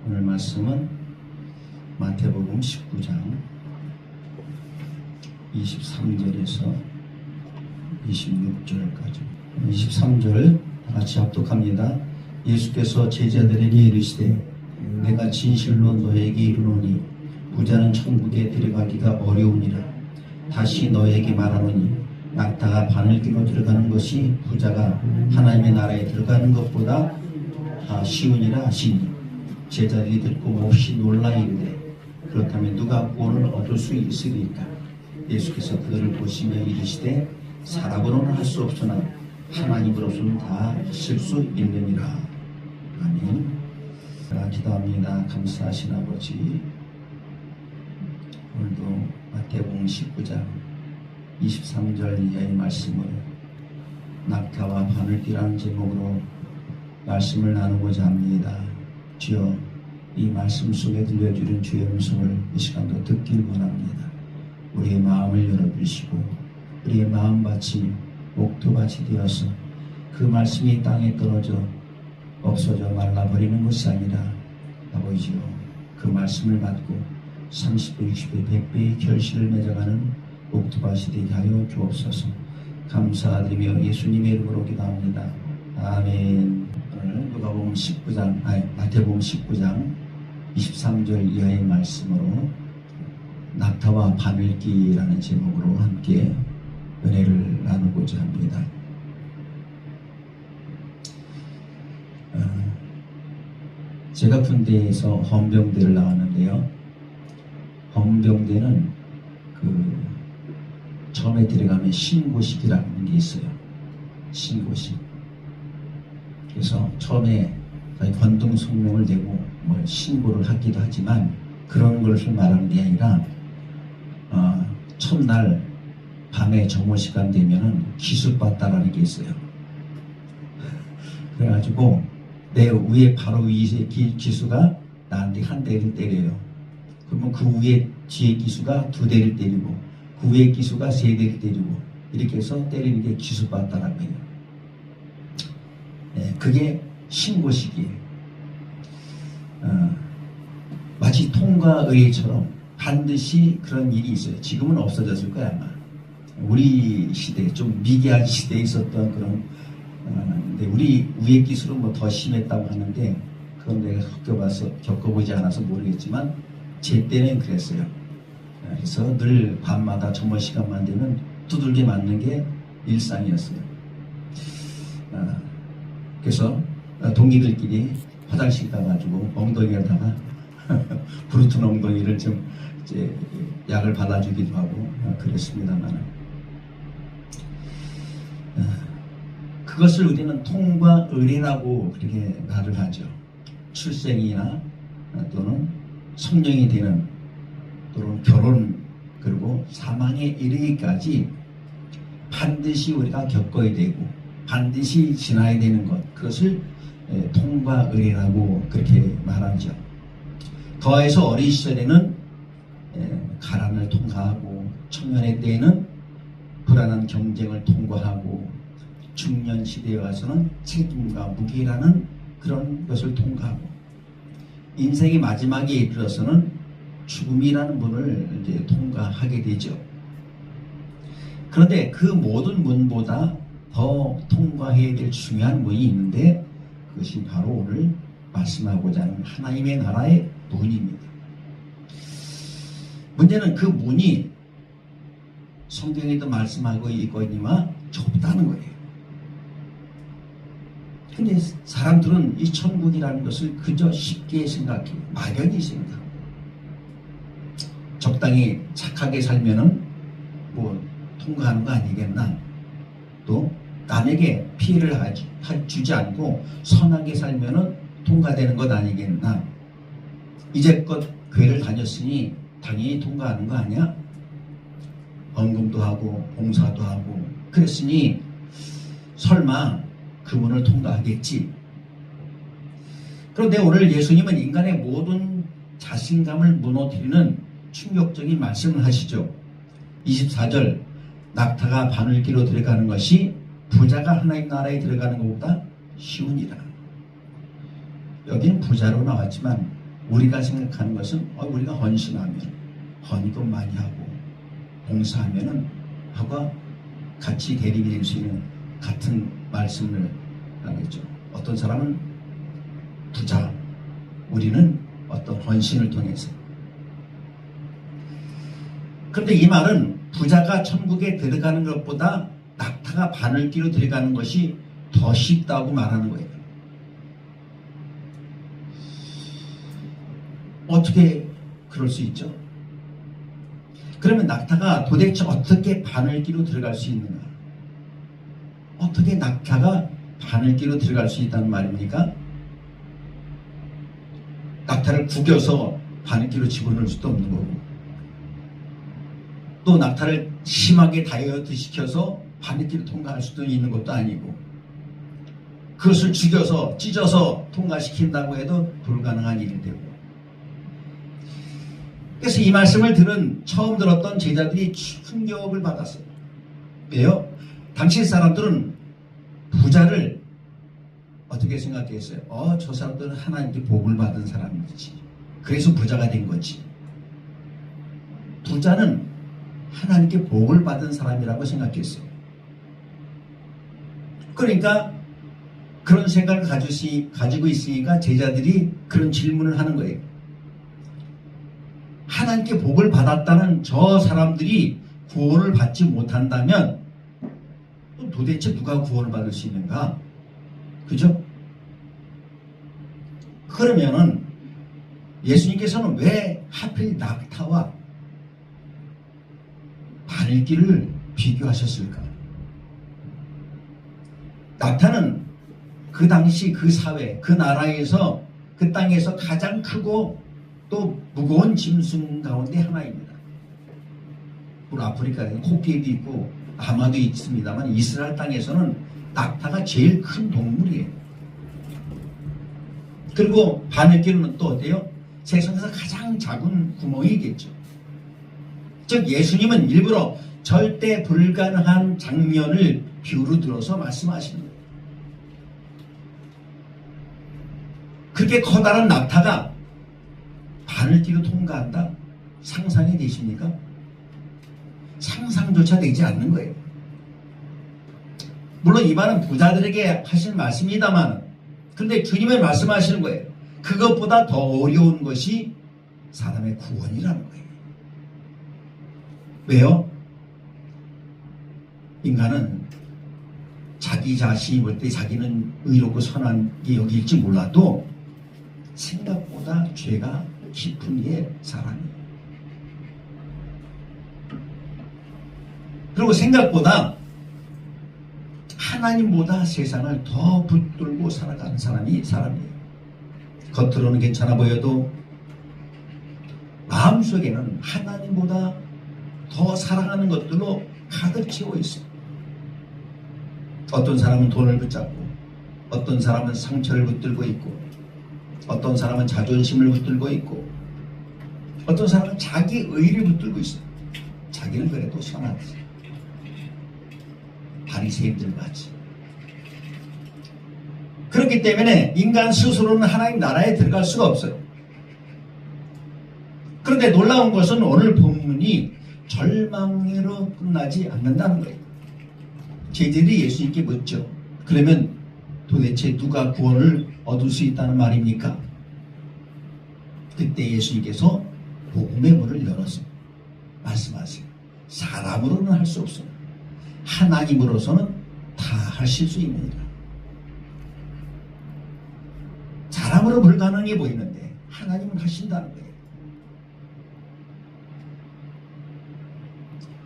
오늘 말씀은 마태복음 19장 23절에서 26절까지. 23절 같이 합독합니다. 예수께서 제자들에게 이르시되 내가 진실로 너에게 이르노니 부자는 천국에 들어가기가 어려우니라. 다시 너에게 말하노니 낙타가 바늘기로 들어가는 것이 부자가 하나님의 나라에 들어가는 것보다 쉬우니라 하시니 제자들이 듣고 몹시 놀라 이르되 그렇다면 누가 구원을 얻을 수 있으리까? 예수께서 그들을 보시며 이르시되 사람으로는 할 수 없으나 하나님으로서는 다 하실 수 있느니라. 아멘. 기도합니다. 감사하신 아버지, 오늘도 마태복음 19장 23절 이하의 말씀을 낙타와 바늘기라는 제목으로 말씀을 나누고자 합니다. 주여, 이 말씀 속에 들려주는 주의 음성을 이 시간도 듣길 원합니다. 우리의 마음을 열어주시고 우리의 마음밭이 옥토밭이 되어서 그 말씀이 땅에 떨어져 없어져 말라버리는 것이 아니라 아버지요, 그 말씀을 받고 30배, 60배, 100배의 결실을 맺어가는 옥토밭이 되게 하여 주옵소서. 감사드리며 예수님의 이름으로 기도합니다. 아멘. 오늘 누가복음 19장, 마태복음 19장 23절 이하의 말씀으로 낙타와 바늘기라는 제목으로 함께 은혜를 나누고자 합니다. 제가 군대에서 헌병대를 나왔는데요. 헌병대는 처음에 들어가면 신고식이라는 게 있어요. 신고식. 그래서 처음에 권등성명을 내고 신고를 하기도 하지만 그런 것을 말하는 게 아니라 첫날 밤에 정오 시간 되면은 기습받다라는 게 있어요. 그래가지고 내 위에 바로 위에 기수가 나한테 한 대를 때려요. 그러면 그 위에 뒤에 기수가 두 대를 때리고 그 위에 기수가 세 대를 때리고 이렇게 해서 때리는 게 기습받다라는 거예요. 네, 그게 신고식이에요. 마치 통과의례처럼 반드시 그런 일이 있어요. 지금은 없어졌을 거야 아마. 우리 시대, 좀 미개한 시대에 있었던 그런 근데 우리 위에 기술은 뭐 더 심했다고 하는데 그건 내가 겪어보지 않아서 모르겠지만 제 때는 그랬어요. 그래서 늘 밤마다 정말 시간만 되면 두들겨 맞는 게 일상이었어요. 그래서 동기들끼리 화장실 가가지고 엉덩이에다가 부르튼 엉덩이를 좀 이제 약을 발라주기도 하고 그랬습니다만 그것을 우리는 통과의례라고 그렇게 말을 하죠. 출생이나 또는 성령이 되는 또는 결혼 그리고 사망에 이르기까지 반드시 우리가 겪어야 되고 반드시 지나야 되는 것, 그것을 통과의례라고 그렇게 말하죠. 더해서 어린 시절에는 가난을 통과하고 청년의 때에는 불안한 경쟁을 통과하고 중년 시대에 와서는 책임과 무게라는 그런 것을 통과하고 인생의 마지막에 이르러서는 죽음이라는 문을 이제 통과하게 되죠. 그런데 그 모든 문보다 더 통과해야 될 중요한 문이 있는데 그것이 바로 오늘 말씀하고자 하는 하나님의 나라의 문입니다. 문제는 그 문이 성경에도 말씀하고 있거니와 좁다는 거예요. 근데 사람들은 이 천국이라는 것을 그저 쉽게 생각해요. 막연히 생각하고 적당히 착하게 살면은 뭐 통과하는 거 아니겠나, 또 남에게 피해를 주지 않고 선하게 살면은 통과되는 것 아니겠나, 이제껏 교회를 다녔으니 당연히 통과하는 거 아니야? 헌금도 하고 봉사도 하고 그랬으니 설마 그 문을 통과하겠지. 그런데 오늘 예수님은 인간의 모든 자신감을 무너뜨리는 충격적인 말씀을 하시죠. 24절, 낙타가 바늘기로 들어가는 것이 부자가 하나님 나라에 들어가는 것보다 쉬우니라. 여기는 부자로 나왔지만 우리가 생각하는 것은 우리가 헌신하면 헌금 많이 하고 봉사하면은 하고 같이 대립이 될 수 있는 같은 말씀을 하겠죠. 어떤 사람은 부자, 우리는 어떤 헌신을 통해서. 그런데 이 말은 부자가 천국에 들어가는 것보다 낙타가 바늘기로 들어가는 것이 더 쉽다고 말하는 거예요. 어떻게 그럴 수 있죠? 그러면 낙타가 도대체 어떻게 바늘기로 들어갈 수 있는가? 어떻게 낙타가 바늘기로 들어갈 수 있다는 말입니까? 낙타를 구겨서 바늘기로 집어넣을 수도 없는 거고, 또 낙타를 심하게 다이어트 시켜서 바늘기로 통과할 수도 있는 것도 아니고, 그것을 죽여서 찢어서 통과시킨다고 해도 불가능한 일이 되고. 그래서 이 말씀을 처음 들었던 제자들이 충격을 받았어요. 왜요? 당시 사람들은 부자를 어떻게 생각했어요? 저 사람들은 하나님께 복을 받은 사람이지. 그래서 부자가 된 거지. 부자는 하나님께 복을 받은 사람이라고 생각했어요. 그러니까 그런 생각을 가지고 있으니까 제자들이 그런 질문을 하는 거예요. 하나님께 복을 받았다는 저 사람들이 구원을 받지 못한다면 도대체 누가 구원을 받을 수 있는가? 그죠? 그러면은 예수님께서는 왜 하필 낙타와 바늘기를 비교하셨을까? 낙타는 그 당시 그 사회, 그 나라에서, 그 땅에서 가장 크고 또 무거운 짐승 가운데 하나입니다. 물론 아프리카에는 코끼리도 있고 아마도 있습니다만 이스라엘 땅에서는 낙타가 제일 큰 동물이에요. 그리고 바늘기는 또 어때요? 세상에서 가장 작은 구멍이겠죠. 즉 예수님은 일부러 절대 불가능한 장면을 비유로 들어서 말씀하시는 거예요. 그렇게 커다란 낙타가 바늘기로 통과한다? 상상이 되십니까? 상상조차 되지 않는 거예요. 물론 이 말은 부자들에게 하신 말씀입니다만, 근데 주님은 말씀하시는 거예요. 그것보다 더 어려운 것이 사람의 구원이라는 거예요. 왜요? 인간은 자기 자신이 볼 때 자기는 의롭고 선하게 여길지 몰라도 생각보다 죄가 깊은 게 사람이에요. 그리고 생각보다 하나님보다 세상을 더 붙들고 살아가는 사람이 사람이에요. 겉으로는 괜찮아 보여도 마음속에는 하나님보다 더 사랑하는 것들로 가득 채워 있어요. 어떤 사람은 돈을 붙잡고, 어떤 사람은 상처를 붙들고 있고, 어떤 사람은 자존심을 붙들고 있고, 어떤 사람은 자기 의를 붙들고 있어요. 자기는 그래도 선하지. 바리새인들 같이. 그렇기 때문에 인간 스스로는 하나님 나라에 들어갈 수가 없어요. 그런데 놀라운 것은 오늘 본문이 절망으로 끝나지 않는다는 거예요. 제자들이 예수님께 묻죠. 그러면 도대체 누가 구원을 얻을 수 있다는 말입니까? 그때 예수님께서 복음의 문을 열어서 말씀하세요. 사람으로는 할 수 없어요. 하나님으로서는 다 하실 수 있느니라. 사람으로 불가능해 보이는데 하나님은 하신다는 거예요.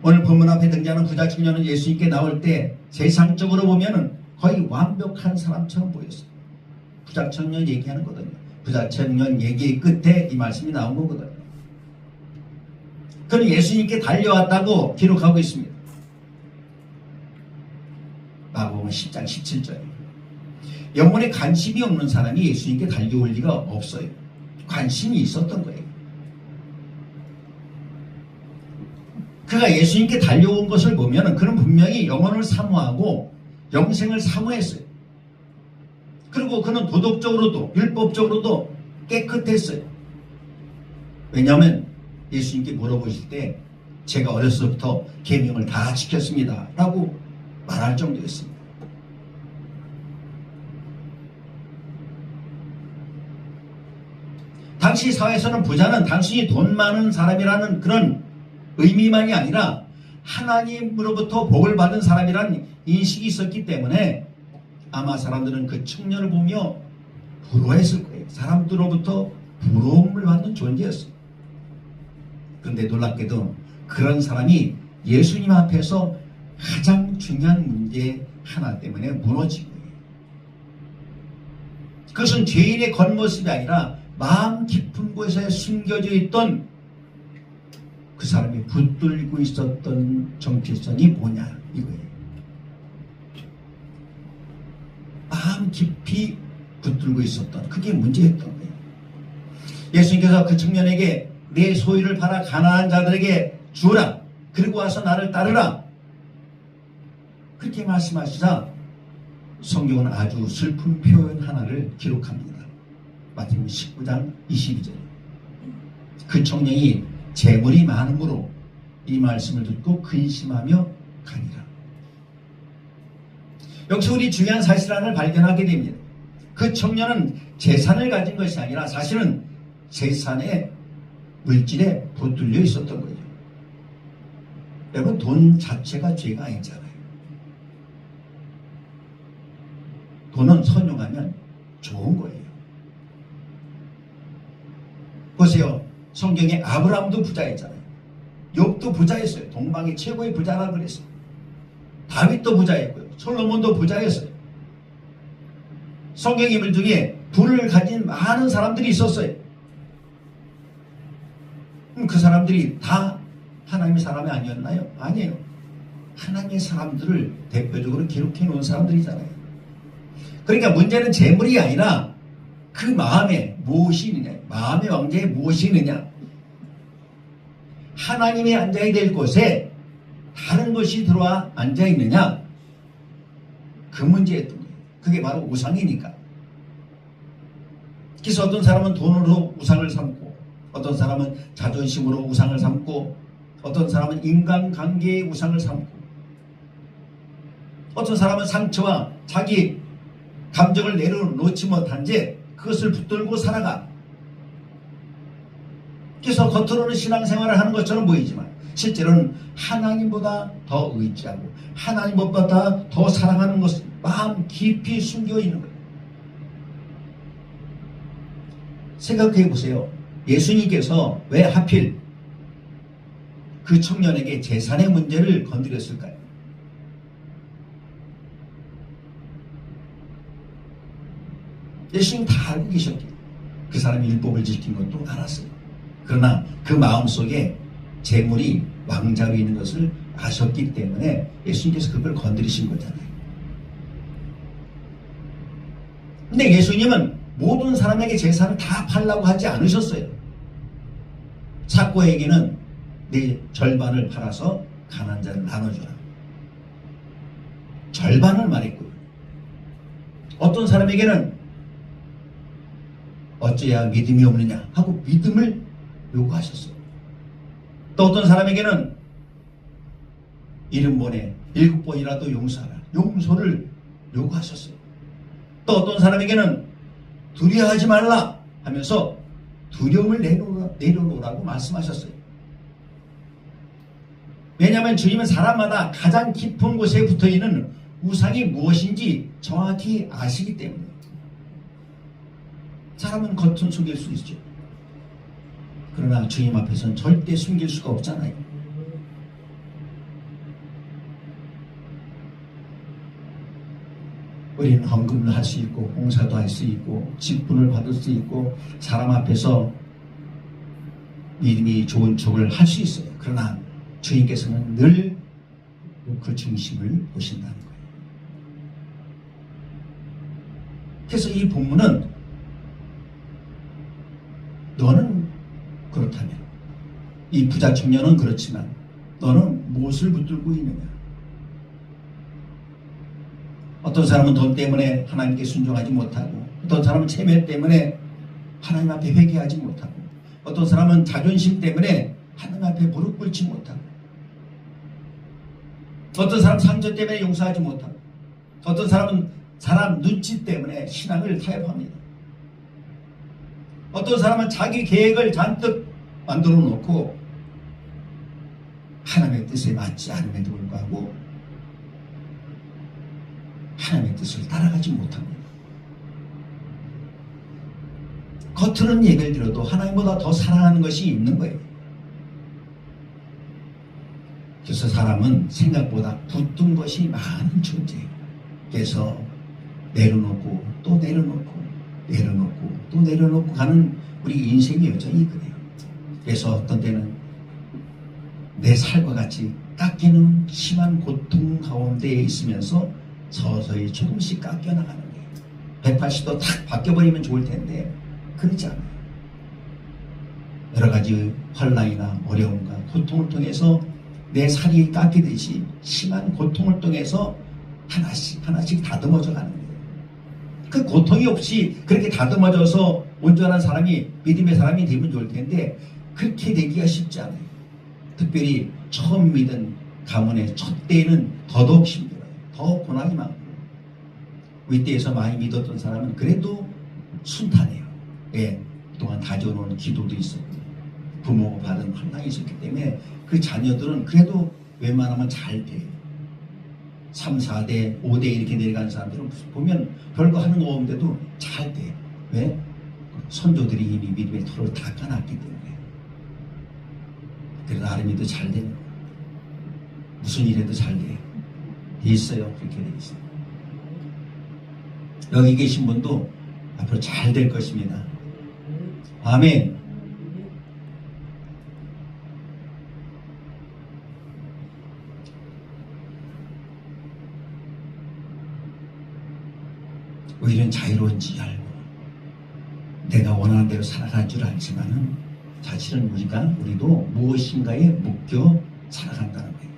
오늘 본문 앞에 등장하는 부자 청년은 예수님께 나올 때 세상적으로 보면은 거의 완벽한 사람처럼 보였어요. 부자 청년 얘기하는 거거든요. 부자 청년 얘기의 끝에 이 말씀이 나온 거거든요. 그는 예수님께 달려왔다고 기록하고 있습니다. 마가복음 10장 17절. 영혼에 관심이 없는 사람이 예수님께 달려올 리가 없어요. 관심이 있었던 거예요. 그가 예수님께 달려온 것을 보면 그는 분명히 영혼을 사모하고 영생을 사모했어요. 그리고 그는 도덕적으로도 율법적으로도 깨끗했어요. 왜냐하면 예수님께 물어보실 때 제가 어렸을 때부터 계명을 다 지켰습니다 라고 말할 정도였습니다. 당시 사회에서는 부자는 단순히 돈 많은 사람이라는 그런 의미만이 아니라 하나님으로부터 복을 받은 사람이라는 인식이 있었기 때문에 아마 사람들은 그 청년을 보며 부러워했을 거예요. 사람들로부터 부러움을 받는 존재였어요. 그런데 놀랍게도 그런 사람이 예수님 앞에서 가장 중요한 문제 하나 때문에 무너진 거예요. 그것은 죄인의 겉모습이 아니라 마음 깊은 곳에 숨겨져 있던 그 사람이 붙들고 있었던 정체성이 뭐냐 이거예요. 마음 깊이 붙들고 있었던 그게 문제였던 거예요. 예수님께서 그 청년에게 내 소유를 팔아 가난한 자들에게 주어라. 그리고 와서 나를 따르라. 그렇게 말씀하시자 성경은 아주 슬픈 표현 하나를 기록합니다. 마태복음 19장 22절. 그 청년이 재물이 많음으로 이 말씀을 듣고 근심하며 가니라. 역시 우리 중요한 사실 하나를 발견하게 됩니다. 그 청년은 재산을 가진 것이 아니라 사실은 재산의 물질에 붙들려 있었던 거죠. 여러분, 돈 자체가 죄가 아니잖아요. 돈은 선용하면 좋은 거예요. 보세요. 성경에 아브라함도 부자였잖아요. 욥도 부자였어요. 동방의 최고의 부자라고 그랬어요. 다윗도 부자였고요. 솔로몬도 부자였어요. 성경 인물 중에 부를 가진 많은 사람들이 있었어요. 그 사람들이 다 하나님의 사람이 아니었나요? 아니에요. 하나님의 사람들을 대표적으로 기록해 놓은 사람들이잖아요. 그러니까 문제는 재물이 아니라 그 마음에 무엇이 있느냐, 마음의 왕좌에 무엇이 있느냐. 하나님이 앉아야 될 곳에 다른 것이 들어와 앉아 있느냐, 그 문제였던 거예요. 그게 바로 우상이니까. 그래서 어떤 사람은 돈으로 우상을 삼고, 어떤 사람은 자존심으로 우상을 삼고, 어떤 사람은 인간관계의 우상을 삼고, 어떤 사람은 상처와 자기 감정을 내려놓지 못한 채 그것을 붙들고 살아가. 그래서 겉으로는 신앙생활을 하는 것처럼 보이지만 실제로는 하나님보다 더 의지하고 하나님보다 더 사랑하는 것을 마음 깊이 숨겨 있는 거예요. 생각해 보세요. 예수님께서 왜 하필 그 청년에게 재산의 문제를 건드렸을까요? 예수님 다 알고 계셨기에 그 사람이 율법을 지킨 것도 알았어요. 그러나 그 마음속에 재물이 왕좌로 있는 것을 아셨기 때문에 예수님께서 그걸 건드리신 거잖아요. 근데 예수님은 모든 사람에게 재산을 다 팔라고 하지 않으셨어요. 삭고에게는 내 절반을 팔아서 가난한 자를 나눠줘라. 절반을 말했고요. 어떤 사람에게는 어찌해야 믿음이 없느냐 하고 믿음을 요구하셨어요. 또 어떤 사람에게는 70번에 7번이라도 용서하라. 용서를 요구하셨어요. 또 어떤 사람에게는 두려워하지 말라 하면서 두려움을 내려놓으라고 말씀하셨어요. 왜냐하면 주님은 사람마다 가장 깊은 곳에 붙어있는 우상이 무엇인지 정확히 아시기 때문에. 사람은 겉은 숨길 수 있죠. 그러나 주님 앞에서는 절대 숨길 수가 없잖아요. 우리는 헌금을 할 수 있고 봉사도 할 수 있고 직분을 받을 수 있고 사람 앞에서 믿음이 좋은 척을 할 수 있어요. 그러나 주님께서는 늘 그 중심을 보신다는 거예요. 그래서 이 본문은 너는 그렇다면, 이 부자 청년은 그렇지만 너는 무엇을 붙들고 있느냐? 어떤 사람은 돈 때문에 하나님께 순종하지 못하고, 어떤 사람은 체면 때문에 하나님 앞에 회개하지 못하고, 어떤 사람은 자존심 때문에 하나님 앞에 무릎 꿇지 못하고, 어떤 사람 상처 때문에 용서하지 못하고, 어떤 사람은 사람 눈치 때문에 신앙을 타협합니다. 어떤 사람은 자기 계획을 잔뜩 만들어 놓고 하나님의 뜻에 맞지 않음에도 불구하고 하나님의 뜻을 따라가지 못합니다. 겉으로는 예를 들어도 하나님보다 더 사랑하는 것이 있는 거예요. 그래서 사람은 생각보다 붙든 것이 많은 존재예요. 그래서 내려놓고 또 내려놓고 내려놓고 또 내려놓고 가는 우리 인생의 여정이 그래요. 그래서 어떤 때는 내 살과 같이 깎이는 심한 고통 가운데에 있으면서 서서히 조금씩 깎여나가는 거예요. 180도 탁 바뀌어버리면 좋을 텐데 그렇지 않아요. 여러 가지 환난이나 어려움과 고통을 통해서 내 살이 깎이듯이 심한 고통을 통해서 하나씩 하나씩 다듬어져 가는 거예요. 그 고통이 없이 그렇게 다듬어져서 온전한 사람이, 믿음의 사람이 되면 좋을 텐데 그렇게 되기가 쉽지 않아요. 특별히 처음 믿은 가문의 첫 때에는 더더욱 힘들어요. 더 고난이 많고, 윗대에서 많이 믿었던 사람은 그래도 순탄해요. 예, 그동안 다져놓은 기도도 있었고 부모가 받은 환난이 있었기 때문에 그 자녀들은 그래도 웬만하면 잘 돼요. 3, 4대, 5대 이렇게 내려가는 사람들은 보면 별거 하는 거 없는데도 잘 돼. 왜? 선조들이 이미 믿음의 토를 다 까놨기 때문에. 그래서 아름이도 잘 되는 거예요. 무슨 일에도 잘 돼요. 돼 있어요. 그렇게 돼 있어요. 여기 계신 분도 앞으로 잘 될 것입니다. 아멘. 우리는 자유로운지 알고 내가 원하는 대로 살아갈 줄 알지만은 사실은 우리도 무엇인가에 묶여 살아간다는 거예요.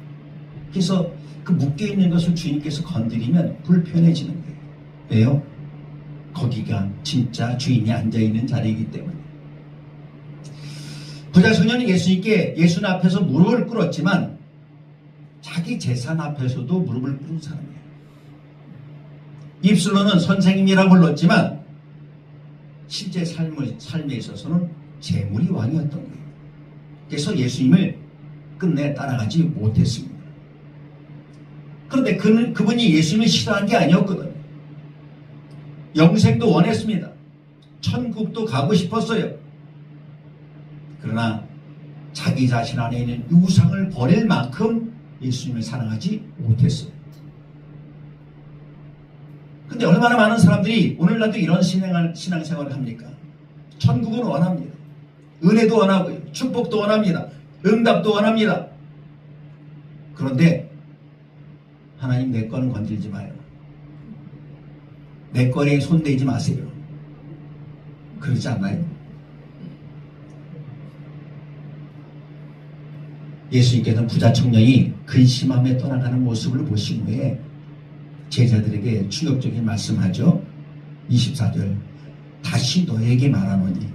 그래서 그 묶여 있는 것을 주님께서 건드리면 불편해지는 거예요. 왜요? 거기가 진짜 주인이 앉아있는 자리이기 때문에. 부자 소년은 예수님 앞에서 무릎을 꿇었지만 자기 재산 앞에서도 무릎을 꿇은 사람이에요. 입술로는 선생님이라고 불렀지만 실제 삶에 있어서는 재물이 왕이었던 거예요. 그래서 예수님을 끝내 따라가지 못했습니다. 그런데 그분이 예수님을 싫어한 게 아니었거든요. 영생도 원했습니다. 천국도 가고 싶었어요. 그러나 자기 자신 안에 있는 유상을 버릴 만큼 예수님을 사랑하지 못했어요. 근데 얼마나 많은 사람들이 오늘날도 이런 신앙생활을 합니까? 천국은 원합니다. 은혜도 원하고요. 축복도 원합니다. 응답도 원합니다. 그런데 하나님 내 거는 건들지 마요. 내 거에 손대지 마세요. 그러지 않나요? 예수님께서는 부자 청년이 근심함에 떠나가는 모습을 보신 후에 제자들에게 충격적인 말씀하죠. 24절 다시 너에게 말하노니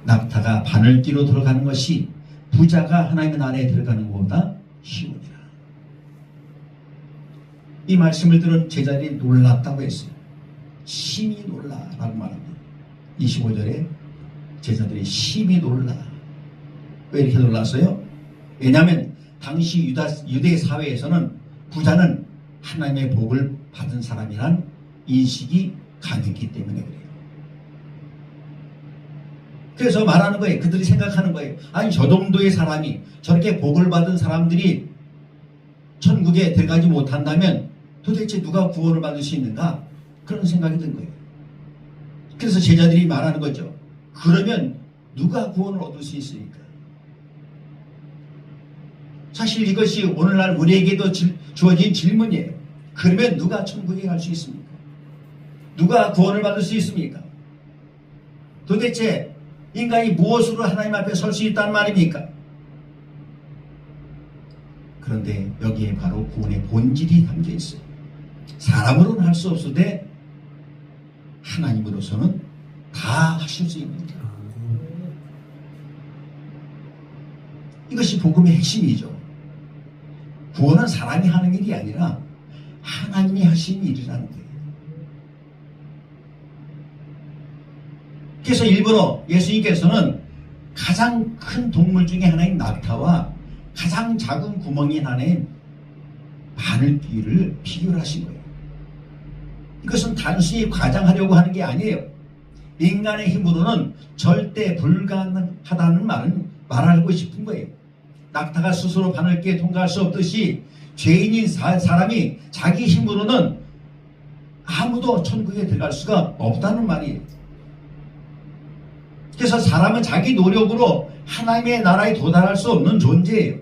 낙타가 바늘귀로 들어가는 것이 부자가 하나님의 나라에 들어가는 것보다 쉬우니라. 이 말씀을 들은 제자들이 놀랐다고 했어요. 심히 놀라라고 말합니다. 25절에 제자들이 심히 놀라. 왜 이렇게 놀랐어요? 왜냐하면 당시 유대 사회에서는 부자는 하나님의 복을 받은 사람이란 인식이 강했기 때문에 그래요. 그래서 말하는 거예요. 그들이 생각하는 거예요. 아니 저 정도의 사람이, 저렇게 복을 받은 사람들이 천국에 들어가지 못한다면 도대체 누가 구원을 받을 수 있는가? 그런 생각이 든 거예요. 그래서 제자들이 말하는 거죠. 그러면 누가 구원을 얻을 수 있습니까? 사실 이것이 오늘날 우리에게도 주어진 질문이에요. 그러면 누가 천국에 갈 수 있습니까? 누가 구원을 받을 수 있습니까? 도대체 인간이 무엇으로 하나님 앞에 설 수 있다는 말입니까? 그런데 여기에 바로 구원의 본질이 담겨 있어요. 사람으로는 할 수 없으되 하나님으로서는 다 하실 수 있는 거예요. 이것이 복음의 핵심이죠. 구원은 사람이 하는 일이 아니라 하나님이 하신 일이라는 거예요. 그래서 일부러 예수님께서는 가장 큰 동물 중에 하나인 낙타와 가장 작은 구멍인 하나인 바늘귀를 비교를 하신 거예요. 이것은 단순히 과장하려고 하는 게 아니에요. 인간의 힘으로는 절대 불가능하다는 말은 말하고 싶은 거예요. 낙타가 스스로 바늘귀에 통과할 수 없듯이 죄인인 사람이 자기 힘으로는 아무도 천국에 들어갈 수가 없다는 말이에요. 그래서 사람은 자기 노력으로 하나님의 나라에 도달할 수 없는 존재예요.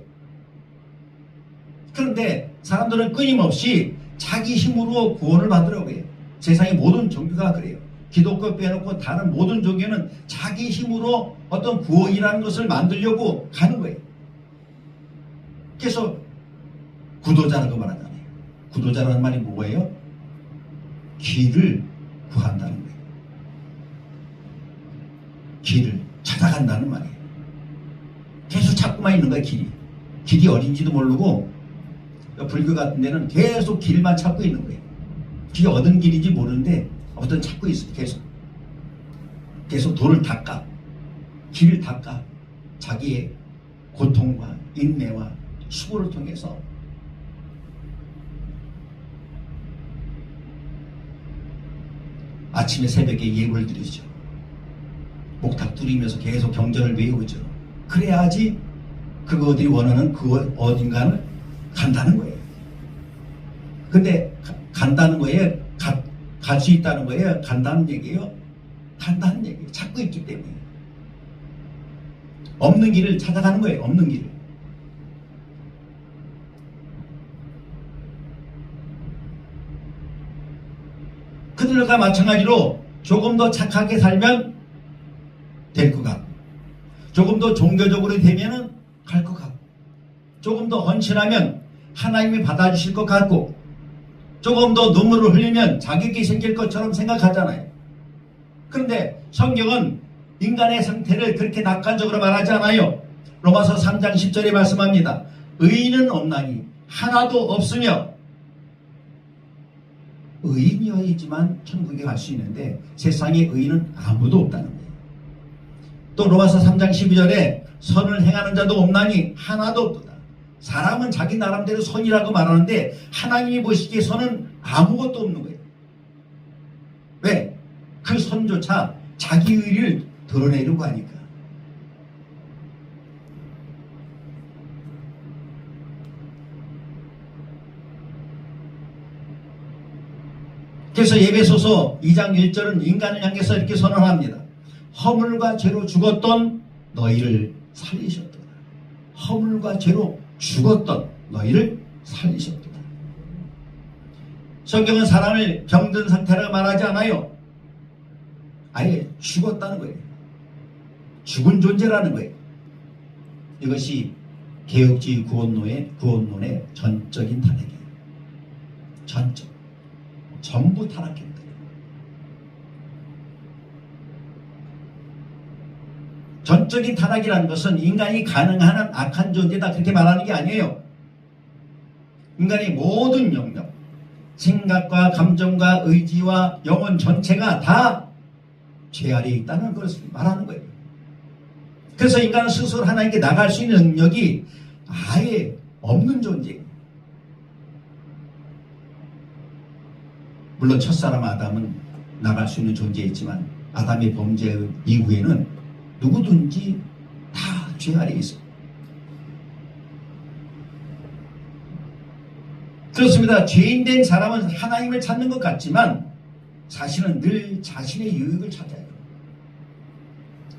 그런데 사람들은 끊임없이 자기 힘으로 구원을 받으려고 해요. 세상의 모든 종교가 그래요. 기독교 빼놓고 다른 모든 종교는 자기 힘으로 어떤 구원이라는 것을 만들려고 가는 거예요. 그래서 구도자라고 말하잖아요. 구도자라는 말이 뭐예요? 길을 구한다는 거예요. 길을 찾아간다는 말이에요. 계속 찾고만 있는 거예요. 길이 어딘지도 모르고 불교 같은 데는 계속 길만 찾고 있는 거예요. 길이 어떤 길인지 모르는데 어떤 찾고 있어요. 계속 돌을 닦아, 길을 닦아 자기의 고통과 인내와 수고를 통해서 아침에 새벽에 예불 드리죠. 목탁 두리면서 계속 경전을 외우죠. 그래야지 그것들이 원하는 그 어딘가를 간다는 거예요. 근데 간다는 거에 갈 수 있다는 거예요. 간다는 얘기예요. 간다는 얘기예요. 찾고 있기 때문에. 없는 길을 찾아가는 거예요. 없는 길을. 그들과 마찬가지로 조금 더 착하게 살면 될 것 같고, 조금 더 종교적으로 되면은 갈 것 같고, 조금 더 헌신하면 하나님이 받아주실 것 같고, 조금 더 눈물을 흘리면 자격이 생길 것처럼 생각하잖아요. 그런데 성경은 인간의 상태를 그렇게 낙관적으로 말하지 않아요. 로마서 3장 10절에 말씀합니다. 의인은 없나니 하나도 없으며, 의인이어야지만 천국에 갈 수 있는데 세상에 의인은 아무도 없다는 거예요. 또 로마서 3장 12절에 선을 행하는 자도 없나니 하나도 없도다. 사람은 자기 나름대로 선이라고 말하는데 하나님이 보시기에 선은 아무것도 없는 거예요. 왜? 그 선조차 자기 의를 드러내려고 하니까. 그래서 에베소서 2장 1절은 인간을 향해서 이렇게 선언합니다. 허물과 죄로 죽었던 너희를 살리셨도다. 허물과 죄로 죽었던 너희를 살리셨도다. 성경은 사람을 병든 상태라고 말하지 않아요. 아예 죽었다는 거예요. 죽은 존재라는 거예요. 이것이 개혁주의 구원론의 전적인 타락이에요. 전부 타락했다. 전적인 타락이라는 것은 인간이 가능한 악한 존재다 그렇게 말하는 게 아니에요. 인간의 모든 영역, 생각과 감정과 의지와 영혼 전체가 다 죄 아래에 있다는 것을 말하는 거예요. 그래서 인간은 스스로 하나님께 나갈 수 있는 능력이 아예 없는 존재예요. 물론 첫사람 아담은 나갈 수 있는 존재였지만 아담의 범죄 이후에는 누구든지 다 죄 아래에 있어요. 그렇습니다. 죄인된 사람은 하나님을 찾는 것 같지만 사실은 늘 자신의 유익을 찾아요.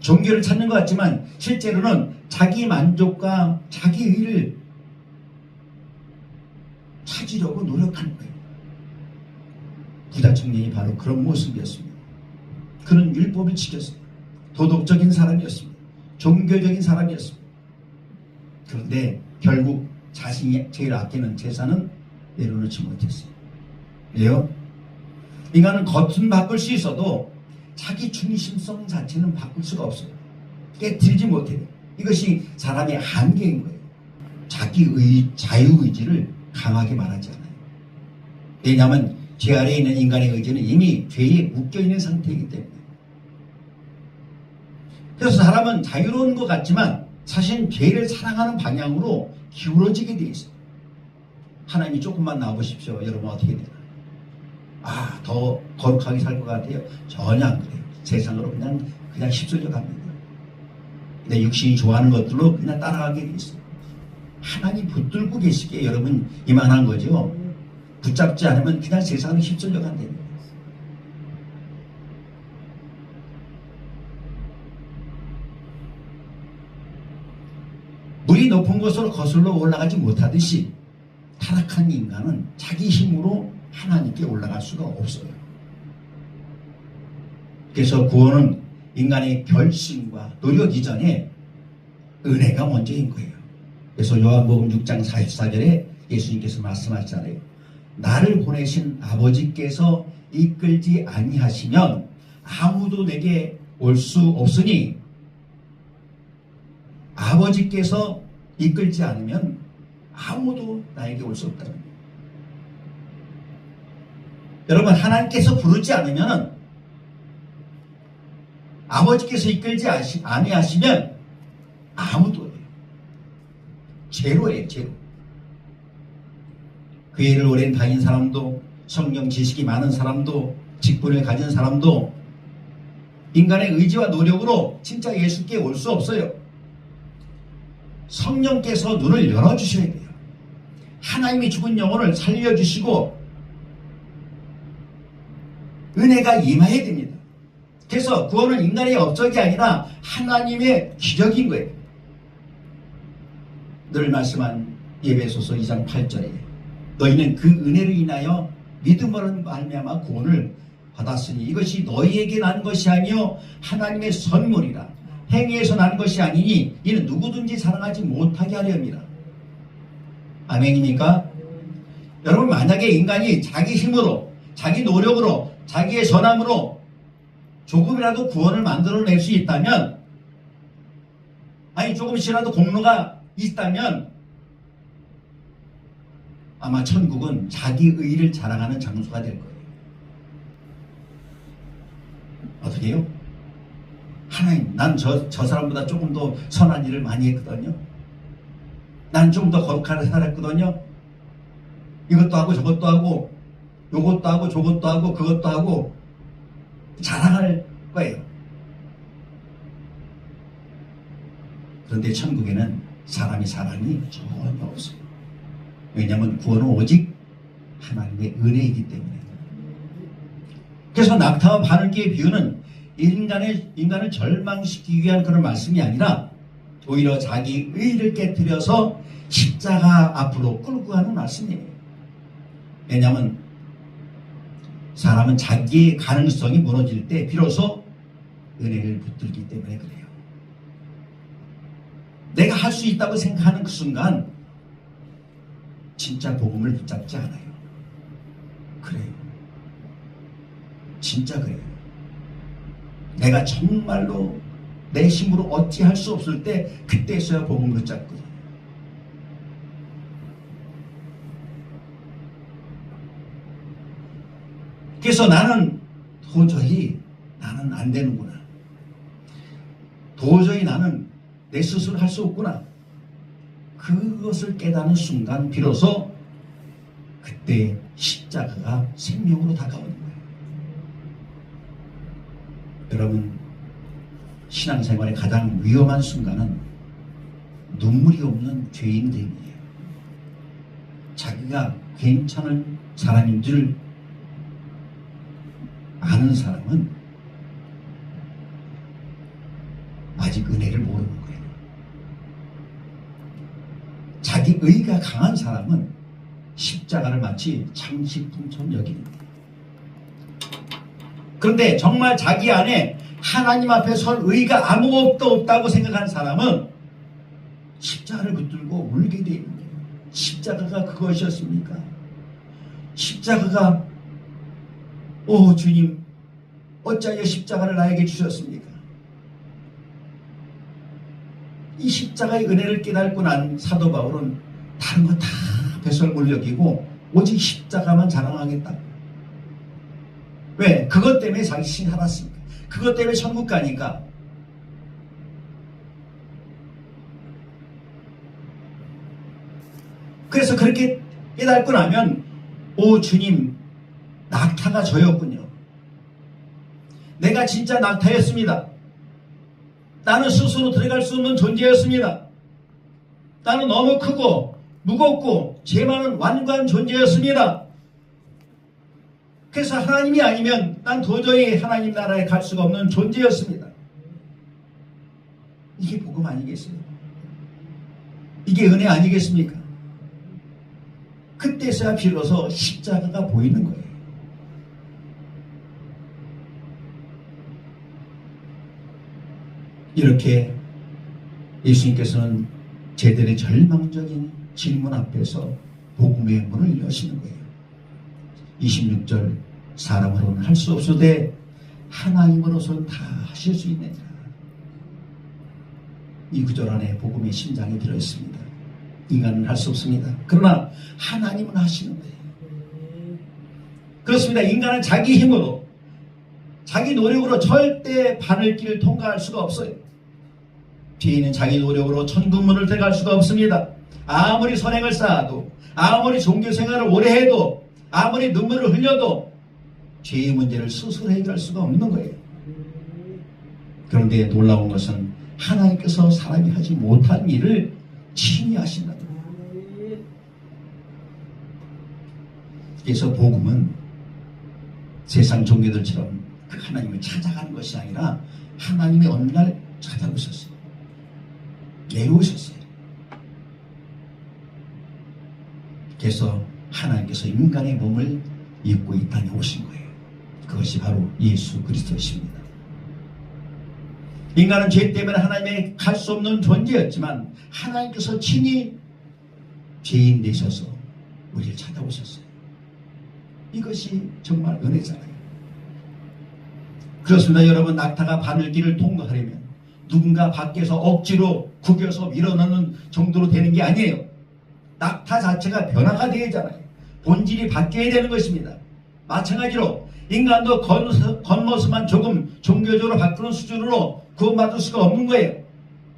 종교를 찾는 것 같지만 실제로는 자기 만족과 자기 의를 찾으려고 노력하는 거예요. 부자 청년이 바로 그런 모습이었습니다. 그는 율법을 지켰습니다. 도덕적인 사람이었습니다. 종교적인 사람이었습니다. 그런데 결국 자신이 제일 아끼는 재산은 내려놓지 못했어요. 왜요? 인간은 겉은 바꿀 수 있어도 자기 중심성 자체는 바꿀 수가 없어요. 깨트리지 못해요. 이것이 사람의 한계인 거예요. 자유의지를 강하게 말하지 않아요. 왜냐하면 죄 아래에 있는 인간의 의지는 이미 죄에 묶여있는 상태이기 때문에. 그래서 사람은 자유로운 것 같지만 사실 죄를 사랑하는 방향으로 기울어지게 되어 있어요. 하나님이 조금만 나와보십시오. 여러분 어떻게 되나? 더 거룩하게 살 것 같아요? 전혀 안 그래요. 세상으로 그냥 휩쓸려 갑니다. 내 육신이 좋아하는 것들로 그냥 따라가게 돼 있어요. 하나님 붙들고 계시기에 여러분 이만한 거죠. 붙잡지 않으면 그냥 세상으로 휩쓸려 간다는 거예요. 물이 높은 곳으로 거슬러 올라가지 못하듯이 타락한 인간은 자기 힘으로 하나님께 올라갈 수가 없어요. 그래서 구원은 인간의 결심과 노력 이전에 은혜가 먼저인 거예요. 그래서 요한복음 6장 44절에 예수님께서 말씀하시잖아요. 나를 보내신 아버지께서 이끌지 아니하시면 아무도 내게 올 수 없으니, 아버지께서 이끌지 않으면 아무도 나에게 올 수 없다는 거예요. 여러분, 하나님께서 부르지 않으면, 아버지께서 이끌지 아니하시면 아무도 없어요. 제로예요, 제로. 교회를 오랜 다닌 사람도, 성경 지식이 많은 사람도, 직분을 가진 사람도 인간의 의지와 노력으로 진짜 예수께 올 수 없어요. 성령께서 눈을 열어주셔야 돼요. 하나님이 죽은 영혼을 살려주시고 은혜가 임해야 됩니다. 그래서 구원은 인간의 업적이 아니라 하나님의 기적인 거예요. 늘 말씀한 에베소서 2장 8절에 너희는 그 은혜를 인하여 믿음으로 말미암아 구원을 받았으니 이것이 너희에게 난 것이 아니요 하나님의 선물이라. 행위에서 난 것이 아니니 이는 누구든지 자랑하지 못하게 하려 합니다. 아멘입니까? 여러분, 만약에 인간이 자기 힘으로, 자기 노력으로, 자기의 선함으로 조금이라도 구원을 만들어낼 수 있다면, 조금씩이라도 공로가 있다면 아마 천국은 자기 의를 자랑하는 장소가 될 거예요. 어떻게 해요? 하나님, 난 저 사람보다 조금 더 선한 일을 많이 했거든요. 난 좀 더 거룩하게 살았거든요. 이것도 하고 저것도 하고 요것도 하고 저것도 하고 그것도 하고 자랑할 거예요. 그런데 천국에는 사람이 전혀 없어요. 왜냐하면 구원은 오직 하나님의 은혜이기 때문에. 그래서 낙타와 바늘기의 비유는 인간을 절망시키기 위한 그런 말씀이 아니라 오히려 자기 의를 깨뜨려서 십자가 앞으로 끌고 가는 말씀이에요. 왜냐하면 사람은 자기의 가능성이 무너질 때 비로소 은혜를 붙들기 때문에 그래요. 내가 할 수 있다고 생각하는 그 순간 진짜 복음을 붙잡지 않아요. 그래요. 진짜 그래요. 내가 정말로 내 힘으로 어찌할 수 없을 때 그때서야 복음을 붙잡거든요. 그래서 도저히 나는 안 되는구나. 도저히 나는 내 스스로 할 수 없구나. 그것을 깨닫는 순간 비로소 그때 십자가가 생명으로 다가오는 거예요. 여러분, 신앙생활의 가장 위험한 순간은 눈물이 없는 죄인 되기예요. 자기가 괜찮은 사람인 줄 아는 사람은 아직 은혜를 모르는 거예요. 자기 의가 강한 사람은 십자가를 마치 장식품처럼 여기는 거예요. 그런데 정말 자기 안에 하나님 앞에 설 의가 아무것도 없다고 생각하는 사람은 십자가를 붙들고 울게 되어 있는 거예요. 십자가가 그것이었습니까? 십자가가 오 주님, 어찌하여 십자가를 나에게 주셨습니까? 이 십자가의 은혜를 깨닫고 난 사도 바울은 다른 거 다 배설물 여기고 오직 십자가만 자랑하겠다. 왜? 그것 때문에 자기 신 살았으니까. 그것 때문에 천국 가니까. 그래서 그렇게 깨닫고 나면 오 주님, 낙타가 저였군요. 내가 진짜 낙타였습니다. 나는 스스로 들어갈 수 없는 존재였습니다. 나는 너무 크고 무겁고 죄 많은 완고한 존재였습니다. 그래서 하나님이 아니면 난 도저히 하나님 나라에 갈 수가 없는 존재였습니다. 이게 복음 아니겠어요? 이게 은혜 아니겠습니까? 그때서야 비로소 십자가가 보이는 거예요. 이렇게 예수님께서는 제들의 절망적인 질문 앞에서 복음의 문을 여시는 거예요. 26절 사람으로는 할 수 없으되 하나님으로서는 다 하실 수 있느냐. 이 구절 안에 복음의 심장이 들어있습니다. 인간은 할 수 없습니다. 그러나 하나님은 하시는 거예요. 그렇습니다. 인간은 자기 힘으로 자기 노력으로 절대 바늘길을 통과할 수가 없어요. 죄인은 자기 노력으로 천국문을 들어갈 수가 없습니다. 아무리 선행을 쌓아도 아무리 종교생활을 오래 해도 아무리 눈물을 흘려도 죄의 문제를 스스로 해결할 수가 없는 거예요. 그런데 놀라운 것은 하나님께서 사람이 하지 못한 일을 친히 하신다는 거예요. 그래서 복음은 세상 종교들처럼 그 하나님을 찾아가는 것이 아니라 하나님이 어느 날 찾아오셨어요. 내려오셨어요. 그래서 하나님께서 인간의 몸을 입고 이 땅에 오신 거예요. 그것이 바로 예수 그리스도이십니다. 인간은 죄 때문에 하나님에 갈 수 없는 존재였지만 하나님께서 친히 죄인 되셔서 우리를 찾아오셨어요. 이것이 정말 은혜잖아요. 그렇습니다. 여러분, 낙타가 바늘길을 통과하려면 누군가 밖에서 억지로 구겨서 밀어넣는 정도로 되는 게 아니에요. 낙타 자체가 변화가 되잖아요. 본질이 바뀌어야 되는 것입니다. 마찬가지로 인간도 겉모습만 조금 종교적으로 바꾸는 수준으로 구원받을 수가 없는 거예요.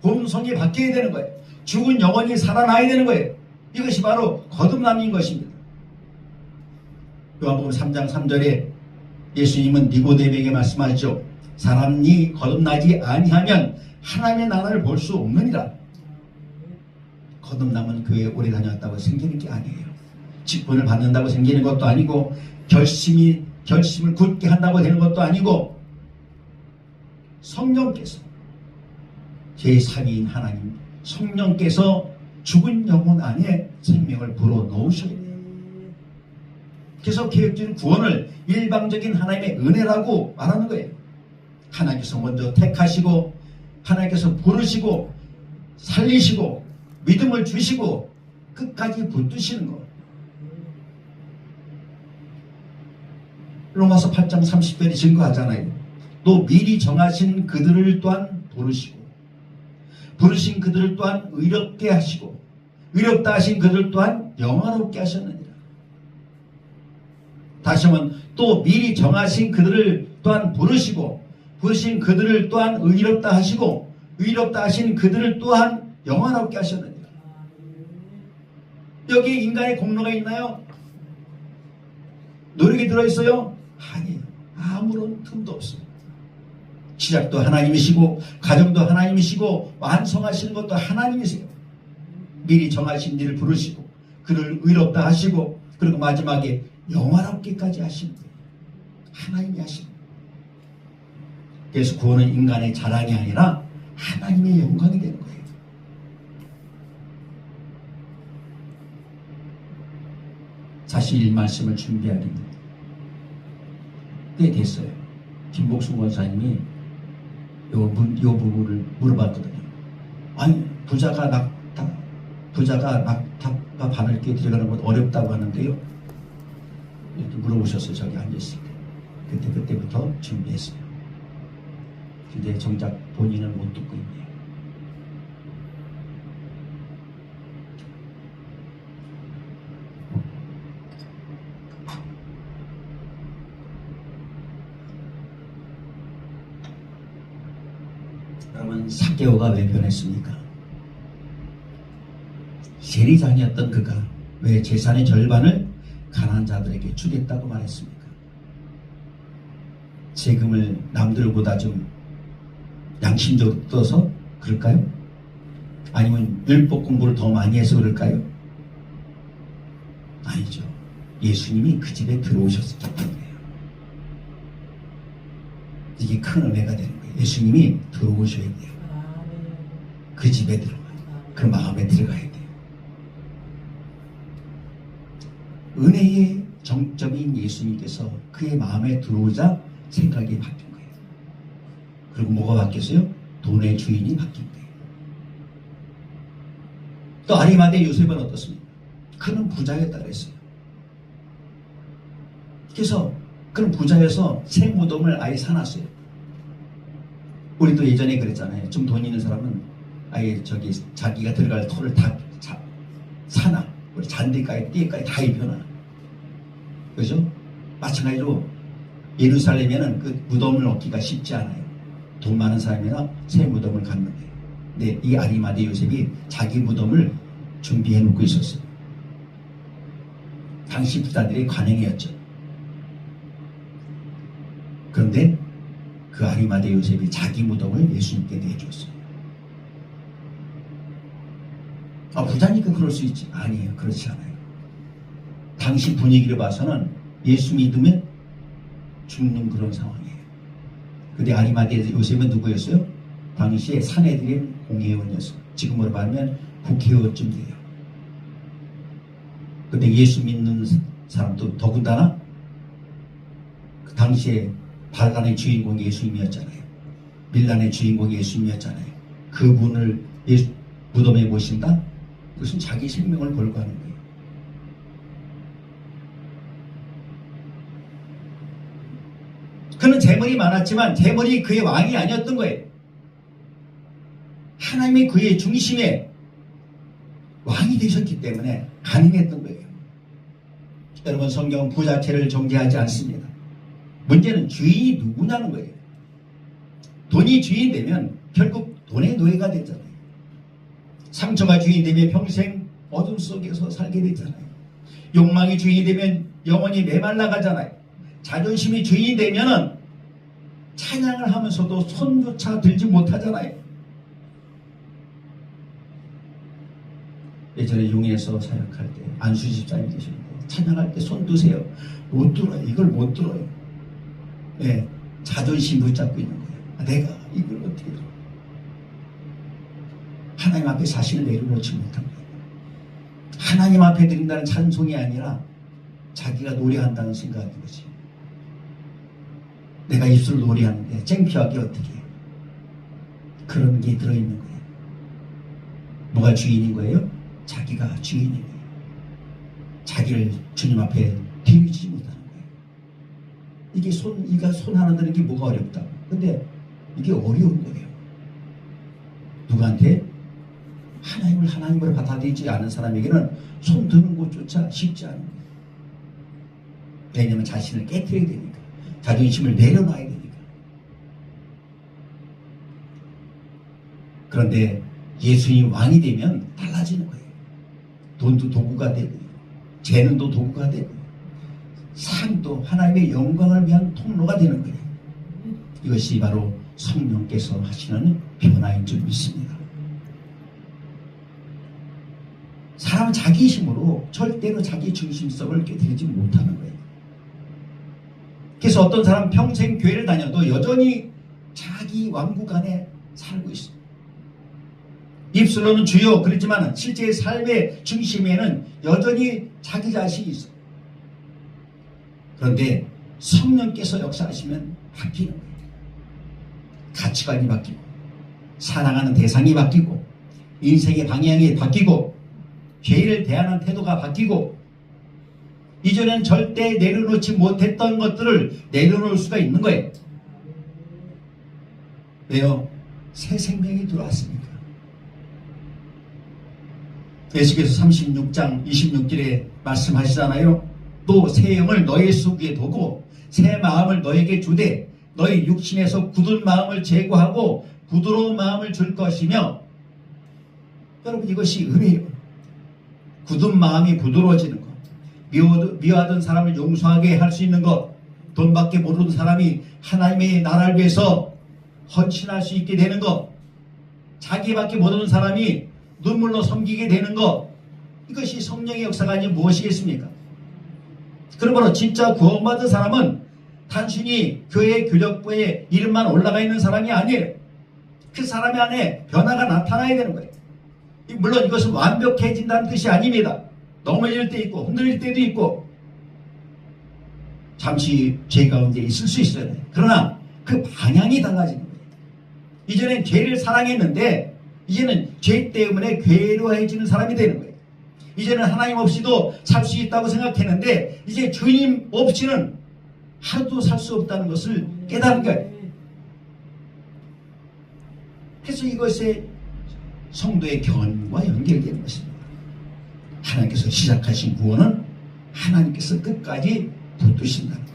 본성이 바뀌어야 되는 거예요. 죽은 영혼이 살아나야 되는 거예요. 이것이 바로 거듭남인 것입니다. 요한복음 3장 3절에 예수님은 니고데모에게 말씀하셨죠. 사람이 거듭나지 아니하면 하나님의 나라를 볼 수 없느니라. 거듭남은 교회에 오래 다녔다고 생기는 게 아니에요. 직분을 받는다고 생기는 것도 아니고 결심을 굳게 한다고 되는 것도 아니고 성령께서 제3위인 하나님 성령께서 죽은 영혼 안에 생명을 불어넣으셔야 돼요. 그래서 개혁적인 구원을 일방적인 하나님의 은혜라고 말하는 거예요. 하나님께서 먼저 택하시고 하나님께서 부르시고 살리시고 믿음을 주시고 끝까지 붙드시는 것. 로마서 8장 30절이 증거하잖아요. 또 미리 정하신 그들을 또한 부르시고 부르신 그들을 또한 의롭게 하시고 의롭다 하신 그들을 또한 영화롭게 하셨느니라. 다시 한번 또 미리 정하신 그들을 또한 부르시고 부르신 그들을 또한 의롭다 하시고 의롭다 하신 그들을 또한 영화롭게 하셨느니라. 여기 인간의 공로가 있나요? 노력이 들어있어요? 아니에요. 아무런 틈도 없어요. 시작도 하나님이시고 가정도 하나님이시고 완성하시는 것도 하나님이세요. 미리 정하신 일을 부르시고 그를 의롭다 하시고 그리고 마지막에 영화롭게까지 하시는 거예요. 하나님이 하시는 거예요. 그래서 구원은 인간의 자랑이 아니라 하나님의 영광이 되는 거예요. 사실 이 말씀을 준비하기는 꽤 됐어요. 김복순 권사님이 요 부분을 물어봤거든요. 아니 부자가 낙타가 바늘길에 들어가는 건 어렵다고 하는데요. 이렇게 물어보셨어요. 저기 앉았을 때. 그때부터 준비했어요. 근데 정작 본인은 못 듣고 있네요. 삭개오가 왜 변했습니까? 세리장이었던 그가 왜 재산의 절반을 가난한 자들에게 주겠다고 말했습니까? 세금을 남들보다 좀 양심적으로 떠서 그럴까요? 아니면 율법 공부를 더 많이 해서 그럴까요? 아니죠. 예수님이 그 집에 들어오셨기 때문에요. 이게 큰 은혜가 되는 거예요. 예수님이 들어오셔야 돼요. 그 집에 들어가요. 그 마음에 들어가야 돼요. 은혜의 정점인 예수님께서 그의 마음에 들어오자 생각이 바뀐 거예요. 그리고 뭐가 바뀌었어요? 돈의 주인이 바뀐 거예요. 또 아리마대 요셉은 어떻습니까? 그는 부자였다 그랬어요. 그래서 그는 부자여서 새 무덤을 아예 사놨어요. 우리도 예전에 그랬잖아요. 좀 돈 있는 사람은 아예 저기 자기가 들어갈 터를 다 사놔. 잔디까지 띠까지 다 입혀놔. 그죠? 마찬가지로 예루살렘에는 그 무덤을 얻기가 쉽지 않아요. 돈 많은 사람이나 새 무덤을 갖는 거예요. 근데 이 아리마대 요셉이 자기 무덤을 준비해 놓고 있었어요. 당시 부자들의 관행이었죠. 그런데 그 아리마대 요셉이 자기 무덤을 예수님께 내줬어요. 부자니까 그럴 수 있지. 아니에요. 그렇지 않아요. 당시 분위기를 봐서는 예수 믿으면 죽는 그런 상황이에요. 근데 아리마대 요셉은 누구였어요? 당시에 산헤드린 공회의원이었어요. 지금으로 말하면 국회의원쯤 돼요. 근데 예수 믿는 사람도 더군다나 그 당시에 반란의 주인공이 예수님이었잖아요. 밀란의 주인공이 예수님이었잖아요. 그분을 무덤에 모신다? 그것은 자기 생명을 걸고 하는 거예요. 그는 재물이 많았지만 재물이 그의 왕이 아니었던 거예요. 하나님이 그의 중심에 왕이 되셨기 때문에 가능했던 거예요. 여러분, 성경은 부자체를 정죄하지 않습니다. 문제는 주인이 누구냐는 거예요. 돈이 주인이 되면 결국 돈의 노예가 되잖아요. 상처가 주인이 되면 평생 어둠 속에서 살게 되잖아요. 욕망이 주인이 되면 영원히 메말라 가잖아요. 자존심이 주인이 되면은 찬양을 하면서도 손조차 들지 못하잖아요. 예전에 용인에서 사역할 때 안수 집사님 계시는데 찬양할 때 손 드세요. 못 들어요. 이걸 못 들어요. 네, 자존심 붙잡고 있는 거예요. 내가 이걸 어떻게 들어? 하나님 앞에 자신을 내려놓지 못한 거예요. 하나님 앞에 드린다는 찬송이 아니라 자기가 노래한다는 생각인 거지. 내가 입술로 노래하는데 창피하게 어떻게 해요? 그런 게 들어있는 거예요. 뭐가 주인인 거예요? 자기가 주인인 거예요. 자기를 주님 앞에 드리지 못하는 거예요. 이게 이가 손 하나 드는 게 뭐가 어렵다. 근데 이게 어려운 거예요. 누구한테? 하나님을 하나님으로 받아들이지 않은 사람에게는 손 드는 것조차 쉽지 않은 거예요. 왜냐하면 자신을 깨트려야 되니까. 자존심을 내려놔야 되니까. 그런데 예수님이 왕이 되면 달라지는 거예요. 돈도 도구가 되고요. 재능도 도구가 되고요. 삶도 하나님의 영광을 위한 통로가 되는 거예요. 이것이 바로 성령께서 하시는 변화인 줄 믿습니다. 사람은 자기 힘으로 절대로 자기 중심성을 깨뜨리지 못하는 거예요. 그래서 어떤 사람은 평생 교회를 다녀도 여전히 자기 왕국 안에 살고 있어요. 입술로는 주요 그렇지만 실제 삶의 중심에는 여전히 자기 자신이 있어요. 그런데 성령께서 역사하시면 바뀌는 거예요. 가치관이 바뀌고 사랑하는 대상이 바뀌고 인생의 방향이 바뀌고 죄를 대하는 태도가 바뀌고 이전엔 절대 내려놓지 못했던 것들을 내려놓을 수가 있는 거예요. 왜요? 새 생명이 들어왔으니까. 에스겔서 36장 26절에 말씀하시잖아요. 또 새 영을 너희 속에 두고 새 마음을 너에게 주되 너희 육신에서 굳은 마음을 제거하고 부드러운 마음을 줄 것이며, 여러분 이것이 은혜예요. 굳은 마음이 부드러워지는 것, 미워하던 사람을 용서하게 할 수 있는 것, 돈밖에 모르는 사람이 하나님의 나라를 위해서 헌신할 수 있게 되는 것, 자기밖에 모르는 사람이 눈물로 섬기게 되는 것, 이것이 성령의 역사가 아닌 무엇이겠습니까? 그러므로 진짜 구원받은 사람은 단순히 교회 교력부에 이름만 올라가 있는 사람이 아니에요. 그 사람 안에 변화가 나타나야 되는 거예요. 물론 이것은 완벽해진다는 뜻이 아닙니다. 넘어질 때 있고 흔들릴 때도 있고 잠시 죄 가운데 있을 수 있어요. 그러나 그 방향이 달라지는 거예요. 이전엔 죄를 사랑했는데 이제는 죄 때문에 괴로워해지는 사람이 되는 거예요. 이제는 하나님 없이도 살 수 있다고 생각했는데 이제 주님 없이는 하루도 살 수 없다는 것을 깨달은 거예요. 그래서 이것에 성도의 견과 연결되는 것입니다. 하나님께서 시작하신 구원은 하나님께서 끝까지 붙드신다는 것.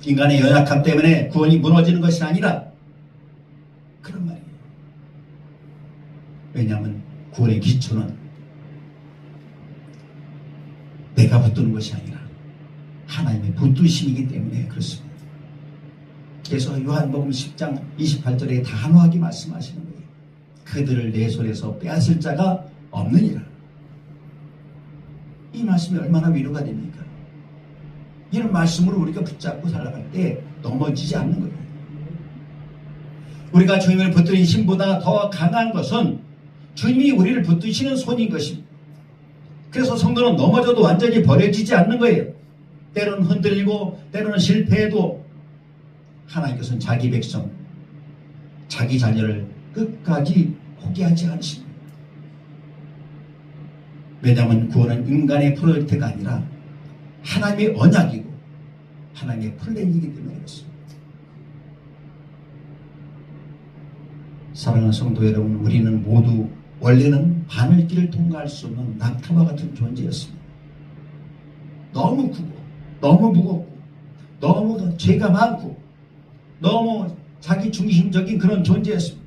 인간의 연약함 때문에 구원이 무너지는 것이 아니라 그런 말이에요. 왜냐하면 구원의 기초는 내가 붙드는 것이 아니라 하나님의 붙드심이기 때문에 그렇습니다. 그래서 요한복음 10장 28절에 단호하게 말씀하시는 거예요. 그들을 내 손에서 빼앗을 자가 없느니라. 이 말씀이 얼마나 위로가 됩니까? 이런 말씀으로 우리가 붙잡고 살아갈 때 넘어지지 않는 거예요. 우리가 주님을 붙드는 힘보다 더 강한 것은 주님이 우리를 붙드시는 손인 것입니다. 그래서 성도는 넘어져도 완전히 버려지지 않는 거예요. 때로는 흔들리고 때로는 실패해도 하나님께서는 자기 백성, 자기 자녀를 끝까지 포기하지 않으십니다. 왜냐하면 구원은 인간의 프로젝트가 아니라 하나님의 언약이고 하나님의 플랜이기 때문에 그렇습니다. 사랑하는 성도 여러분, 우리는 모두 원래는 바늘길을 통과할 수 없는 낙타와 같은 존재였습니다. 너무 크고 너무 무겁고 너무 죄가 많고 너무 자기 중심적인 그런 존재였습니다.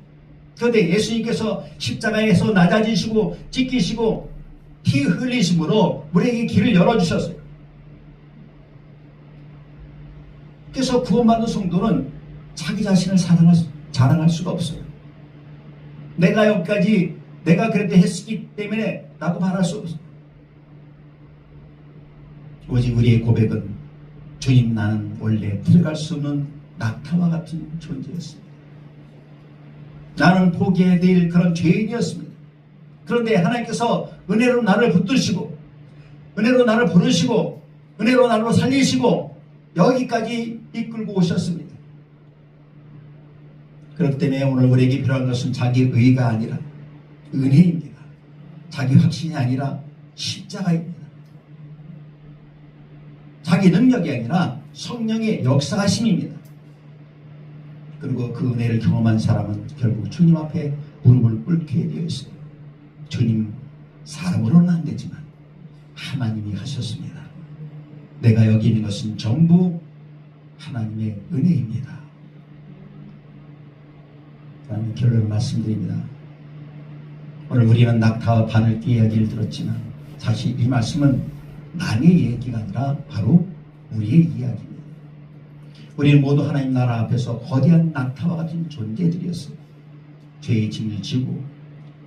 그런데 예수님께서 십자가에서 낮아지시고 찢기시고 피 흘리심으로 우리에게 길을 열어주셨어요. 그래서 구원받은 성도는 자기 자신을 자랑할 수가 없어요. 내가 여기까지 내가 그렇게 했기 때문에 라고 말할 수 없어요. 오직 우리의 고백은 주님, 나는 원래 들어갈 수 없는 낙타와 같은 존재였습니다. 나는 포기해야 될 그런 죄인이었습니다. 그런데 하나님께서 은혜로 나를 붙드시고 은혜로 나를 부르시고 은혜로 나를 살리시고 여기까지 이끌고 오셨습니다. 그렇기 때문에 오늘 우리에게 필요한 것은 자기 의가 아니라 은혜입니다. 자기 확신이 아니라 십자가입니다. 자기 능력이 아니라 성령의 역사하심입니다. 그리고 그 은혜를 경험한 사람은 결국 주님 앞에 무릎을 꿇게 되어 있어요. 주님, 사람으로는 안 되지만 하나님이 하셨습니다. 내가 여기 있는 것은 전부 하나님의 은혜입니다. 라는 결론을 말씀드립니다. 오늘 우리는 낙타와 바늘띠 이야기를 들었지만 사실 이 말씀은 남의 얘기가 아니라 바로 우리의 이야기입니다. 우리는 모두 하나님 나라 앞에서 거대한 낙타와 같은 존재들이었어요. 죄의 짐을 지고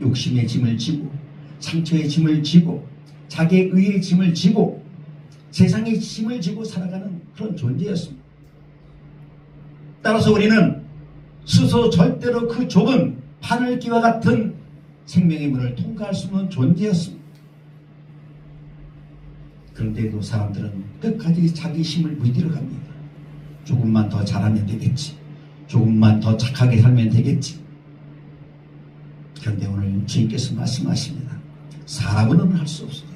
욕심의 짐을 지고 상처의 짐을 지고 자기의 의의 짐을 지고 세상의 짐을 지고 살아가는 그런 존재였습니다. 따라서 우리는 스스로 절대로 그 좁은 바늘기와 같은 생명의 문을 통과할 수 없는 존재였습니다. 그런데도 사람들은 끝까지 자기 힘을 믿으러 갑니다. 조금만 더 잘하면 되겠지. 조금만 더 착하게 살면 되겠지. 그런데 오늘 주님께서 말씀하십니다. 사람으로는 할 수 없어요.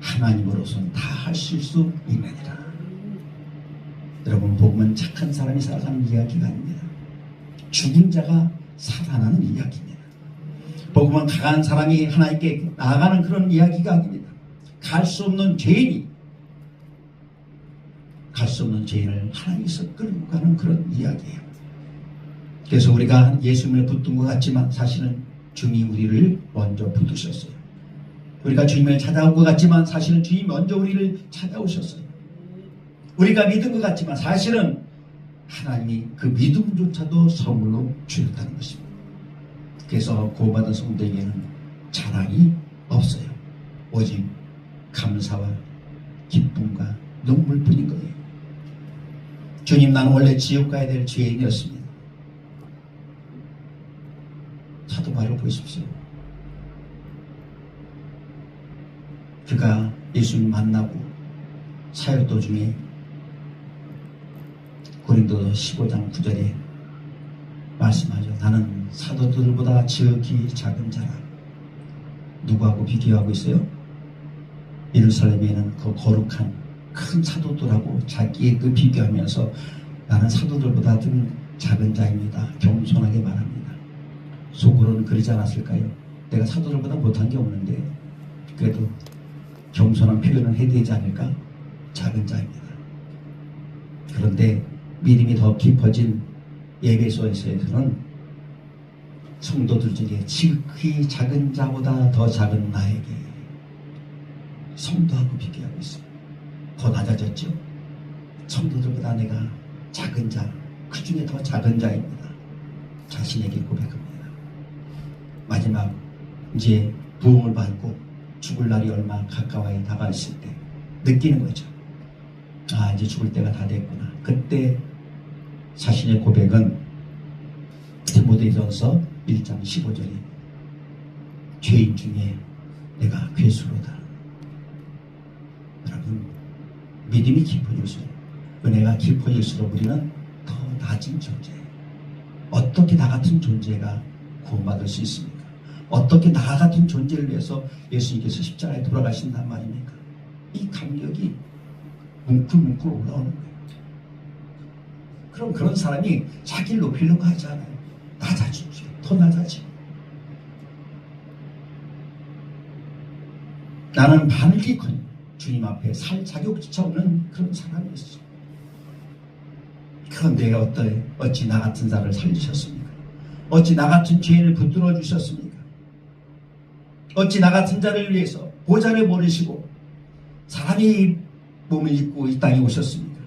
하나님으로서는 다 하실 수 있느니라. 여러분, 복음은 착한 사람이 살아가는 이야기가 아닙니다. 죽은 자가 살아나는 이야기입니다. 복음은 강한 사람이 하나님께 나아가는 그런 이야기가 아닙니다. 갈 수 없는 죄인이 갈 수 없는 죄인을 하나님께서 끌고 가는 그런 이야기예요. 그래서 우리가 예수님을 붙든 것 같지만 사실은 주님이 우리를 먼저 붙드셨어요. 우리가 주님을 찾아온 것 같지만 사실은 주님이 먼저 우리를 찾아오셨어요. 우리가 믿은 것 같지만 사실은 하나님이 그 믿음조차도 선물로 주셨다는 것입니다. 그래서 구원받은 성도에게는 자랑이 없어요. 오직 감사와 기쁨과 눈물뿐인 거예요. 주님, 나는 원래 지옥 가야 될 죄인이었습니다. 사도 바울을 보십시오. 그가 예수님 만나고 사역 도중에 고린도서 15장 9절에 말씀하죠. 나는 사도들보다 지극히 작은 자라. 누구하고 비교하고 있어요? 예루살렘에는 그 거룩한 큰 사도들하고 자기의 그 비교하면서 나는 사도들보다 좀 작은 자입니다. 겸손하게 말합니다. 속으로는 그러지 않았을까요? 내가 사도들보다 못한 게 없는데 그래도 겸손한 표현을 해야 되지 않을까? 작은 자입니다. 그런데 믿음이 더 깊어진 에베소에서는 성도들 중에 지극히 작은 자보다 더 작은 나에게 성도하고 비교하고 있어요. 더 낮아졌죠? 성도들보다 내가 작은 자, 그 중에 더 작은 자입니다. 자신에게 고백합니다. 마지막 이제 부흥을 받고 죽을 날이 얼마 가까이 다가있을 때 느끼는 거죠. 아, 이제 죽을 때가 다 됐구나. 그때 자신의 고백은 디모데전서 1장 15절에 죄인 중에 내가 괴수로다. 여러분, 믿음이 깊어질수록, 은혜가 깊어질수록 우리는 더 낮은 존재, 어떻게 나 같은 존재가 구원받을 수 있습니까? 어떻게 나 같은 존재를 위해서 예수님께서 십자가에 돌아가신단 말입니까? 이 감격이 뭉클뭉클 올라오는 거예요. 그럼 그런 사람이 자기를 높이려고 하지 않아요. 낮아지죠. 더 낮아지고. 나는 반기커녕 주님 앞에 살 자격조차 없는 그런 사람이었어요. 그런데 어찌 나 같은 자를 살리셨습니까? 어찌 나 같은 죄인을 붙들어 주셨습니까? 어찌 나 같은 자를 위해서 보좌를 모르시고 사람이 몸을 입고 이 땅에 오셨습니까?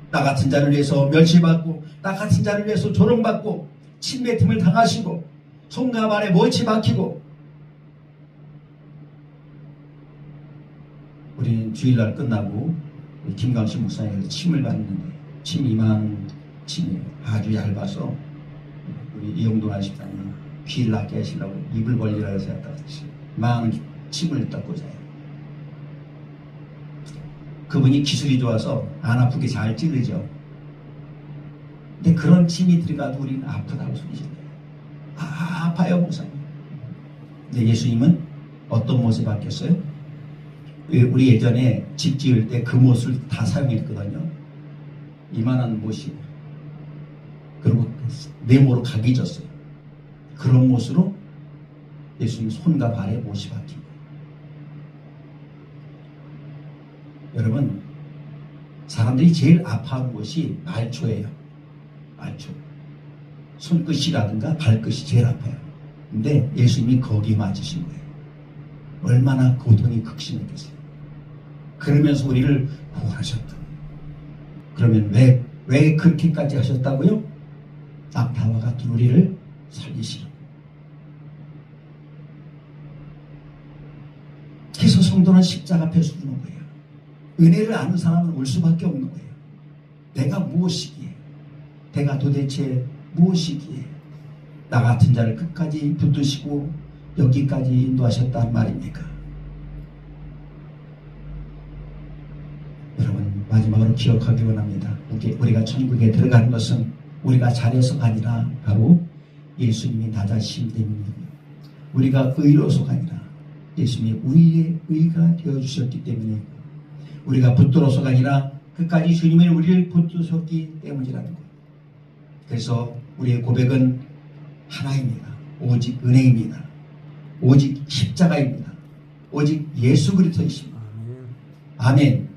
나 같은 자를 위해서 멸시받고 나 같은 자를 위해서 조롱받고 침뱉음을 당하시고 손과 발에 못이 박히고. 우리는 주일날 끝나고 김광식 목사님께서 침을 받는데 침 이만 침이에요. 아주 얇아서 우리 이용돈 집사님 귀를 낫게 하시려고 입을 벌리라 해서 많은 침을 닦고 자요. 그분이 기술이 좋아서 안 아프게 잘 찌르죠. 근데 그런 침이 들어가도 우리는 아프다고 소리지는 거예요. 아파요 목사님. 근데 예수님은 어떤 못을 바뀌었어요? 우리 예전에 집 지을 때 그 못을 다 사용했거든요. 이만한 못이. 그리고 네모로 각이 졌어요. 그런 못으로 예수님 손과 발에 못이 박힌 거예요. 여러분, 사람들이 제일 아파하는 것이 말초예요. 말초. 손끝이라든가 발끝이 제일 아파요. 근데 예수님이 거기에 맞으신 거예요. 얼마나 고통이 극심했겠어요. 그러면서 우리를 구원하셨다. 그러면 왜 그렇게까지 하셨다고요? 낙타와 같은 우리를 살리시라고. 그래서 성도는 십자가 앞에 서는 거예요. 은혜를 아는 사람은 울 수밖에 없는 거예요. 내가 무엇이기에, 내가 도대체 무엇이기에 나 같은 자를 끝까지 붙드시고 여기까지 인도하셨단 말입니까? 여러분, 마지막으로 기억하기 원합니다. 우리가 천국에 들어가는 것은 우리가 잘해서가 아니라 바로 예수님이 나 자신 때문이고요. 우리가 의로서가 아니라 예수님이 우리의 의가 되어주셨기 때문이고, 우리가 붙들어서가 아니라 끝까지 주님이 우리를 붙드셨기 때문이라는 거예요. 그래서 우리의 고백은 하나입니다. 오직 은혜입니다. 오직 십자가입니다. 오직 예수 그리스도이십니다. 아멘.